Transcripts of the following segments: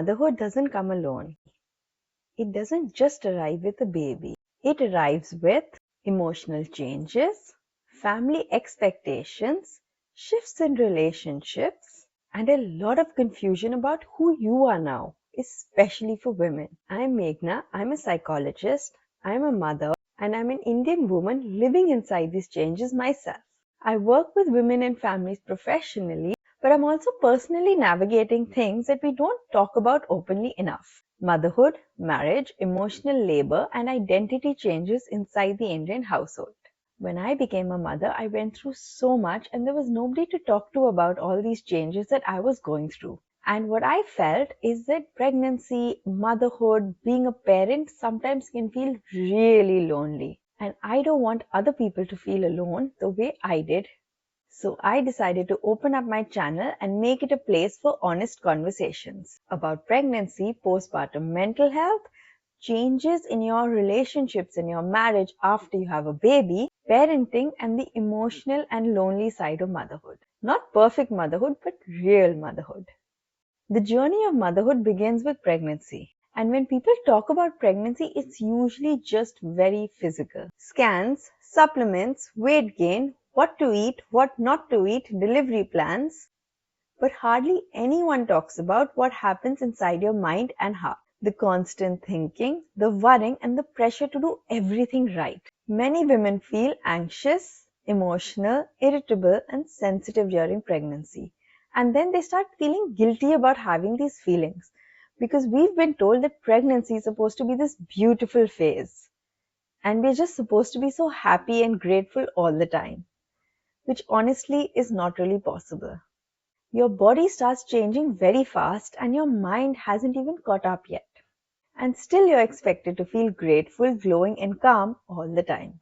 motherhood doesn't come alone. It doesn't just arrive with a baby. It arrives with emotional changes, family expectations, shifts in relationships, and a lot of confusion about who you are now, especially for women. I'm Meghna, I'm a psychologist, I'm a mother, and I'm an Indian woman living inside these changes myself. I work with women and families professionally, but I'm also personally navigating things that we don't talk about openly enough. Motherhood, marriage, emotional labor, and identity changes inside the Indian household. When I became a mother, I went through so much, and there was nobody to talk to about all these changes that I was going through. And what I felt is that pregnancy, motherhood, being a parent sometimes can feel really lonely. And I don't want other people to feel alone the way I did. So I decided to open up my channel and make it a place for honest conversations about pregnancy, postpartum mental health, changes in your relationships in your marriage after you have a baby, parenting, and the emotional and lonely side of motherhood. Not perfect motherhood, but real motherhood. The journey of motherhood begins with pregnancy. And when people talk about pregnancy, it's usually just very physical. Scans, supplements, weight gain, what to eat, what not to eat, delivery plans. But hardly anyone talks about what happens inside your mind and heart. The constant thinking, the worrying, and the pressure to do everything right. Many women feel anxious, emotional, irritable, and sensitive during pregnancy. And then they start feeling guilty about having these feelings because we've been told that pregnancy is supposed to be this beautiful phase. And we're just supposed to be so happy and grateful all the time, which honestly is not really possible. Your body starts changing very fast and your mind hasn't even caught up yet. And still you're expected to feel grateful, glowing, and calm all the time.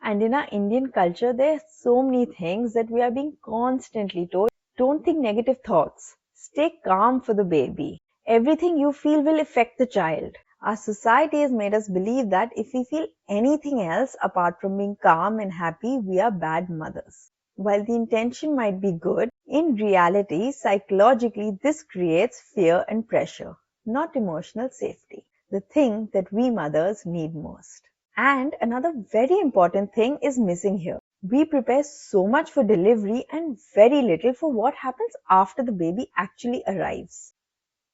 And in our Indian culture, there are so many things that we are being constantly told. Don't think negative thoughts. Stay calm for the baby. Everything you feel will affect the child. Our society has made us believe that if we feel anything else apart from being calm and happy, we are bad mothers. While the intention might be good, in reality, psychologically, this creates fear and pressure, not emotional safety, the thing that we mothers need most. And another very important thing is missing here. We prepare so much for delivery and very little for what happens after the baby actually arrives.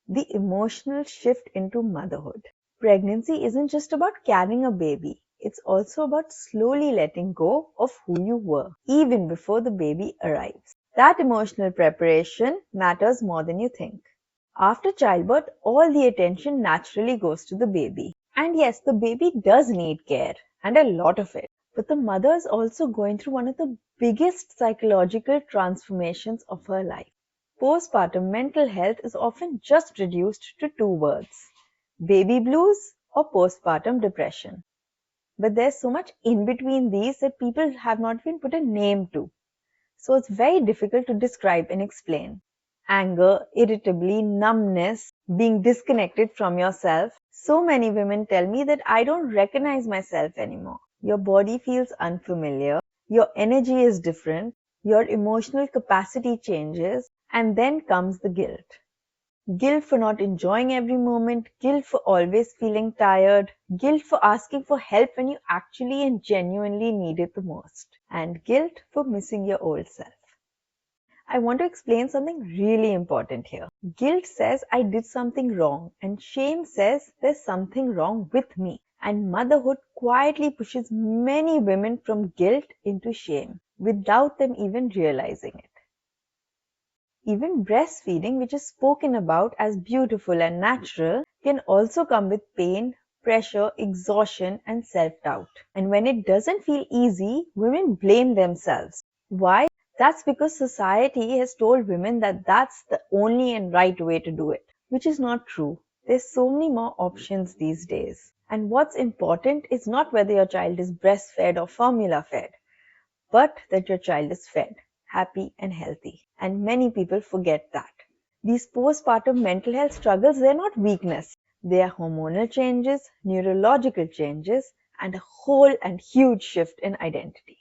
The emotional shift into motherhood. Pregnancy isn't just about carrying a baby. It's also about slowly letting go of who you were, even before the baby arrives. That emotional preparation matters more than you think. After childbirth, all the attention naturally goes to the baby. And yes, the baby does need care, and a lot of it. But the mother is also going through one of the biggest psychological transformations of her life. Postpartum mental health is often just reduced to two words: baby blues or postpartum depression. But there's so much in between these that people have not even put a name to. So it's very difficult to describe and explain. Anger, irritability, numbness, being disconnected from yourself. So many women tell me that I don't recognize myself anymore. Your body feels unfamiliar. Your energy is different. Your emotional capacity changes. And then comes the guilt. Guilt for not enjoying every moment, guilt for always feeling tired, guilt for asking for help when you actually and genuinely need it the most, and guilt for missing your old self. I want to explain something really important here. Guilt says I did something wrong, and shame says there's something wrong with me. And motherhood quietly pushes many women from guilt into shame without them even realizing it. Even breastfeeding, which is spoken about as beautiful and natural, can also come with pain, pressure, exhaustion, and self-doubt. And when it doesn't feel easy, women blame themselves. Why? That's because society has told women that that's the only and right way to do it, which is not true. There's so many more options these days. And what's important is not whether your child is breastfed or formula fed, but that your child is fed, happy and healthy. And many people forget that. These postpartum mental health struggles, they're not weakness. They are hormonal changes, neurological changes, and a whole and huge shift in identity.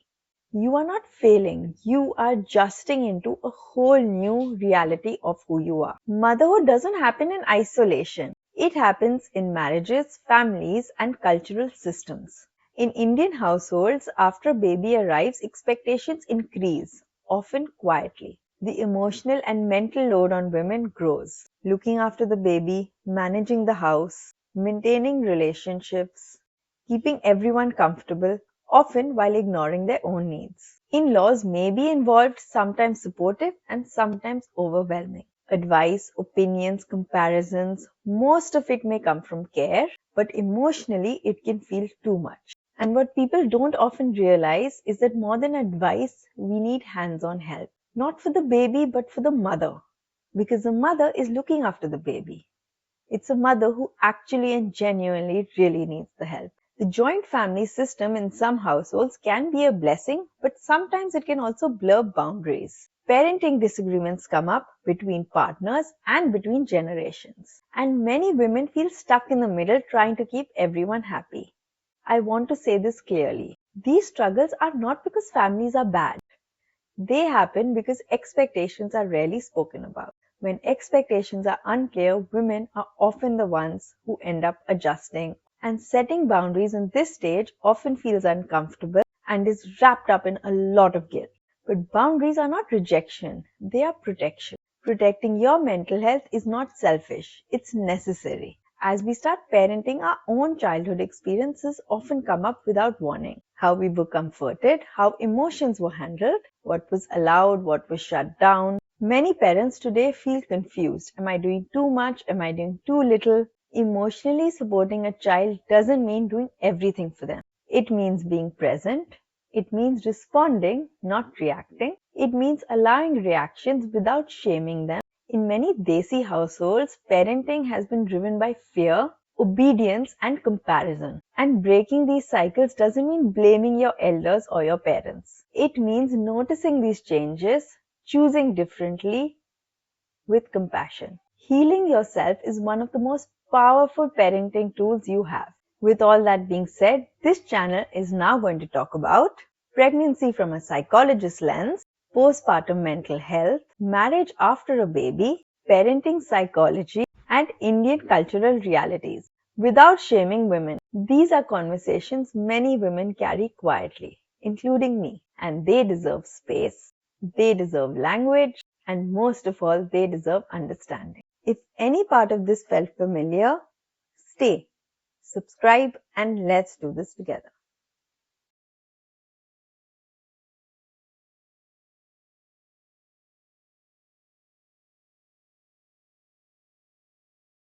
You are not failing, you are adjusting into a whole new reality of who you are. Motherhood doesn't happen in isolation. It happens in marriages, families, and cultural systems. In Indian households, after a baby arrives, expectations increase, often quietly. The emotional and mental load on women grows. Looking after the baby, managing the house, maintaining relationships, keeping everyone comfortable, often while ignoring their own needs. In-laws may be involved, sometimes supportive and sometimes overwhelming. Advice, opinions, comparisons, most of it may come from care, but emotionally it can feel too much. And what people don't often realize is that more than advice, we need hands-on help. Not for the baby, but for the mother. Because the mother is looking after the baby. It's a mother who actually and genuinely really needs the help. The joint family system in some households can be a blessing, but sometimes it can also blur boundaries. Parenting disagreements come up between partners and between generations. And many women feel stuck in the middle trying to keep everyone happy. I want to say this clearly. These struggles are not because families are bad. They happen because expectations are rarely spoken about. When expectations are unclear, women are often the ones who end up adjusting. And setting boundaries in this stage often feels uncomfortable and is wrapped up in a lot of guilt. But boundaries are not rejection, they are protection. Protecting your mental health is not selfish, it's necessary. As we start parenting, our own childhood experiences often come up without warning. How we were comforted, how emotions were handled, what was allowed, what was shut down. Many parents today feel confused. Am I doing too much? Am I doing too little? Emotionally supporting a child doesn't mean doing everything for them. It means being present. It means responding, not reacting. It means allowing reactions without shaming them. In many Desi households, parenting has been driven by fear, obedience, and comparison. And breaking these cycles doesn't mean blaming your elders or your parents. It means noticing these changes, choosing differently with compassion. Healing yourself is one of the most powerful parenting tools you have. With all that being said, this channel is now going to talk about pregnancy from a psychologist's lens, postpartum mental health, marriage after a baby, parenting psychology, and Indian cultural realities. Without shaming women, these are conversations many women carry quietly, including me, and they deserve space, they deserve language, and most of all, they deserve understanding. If any part of this felt familiar, stay, subscribe, and let's do this together.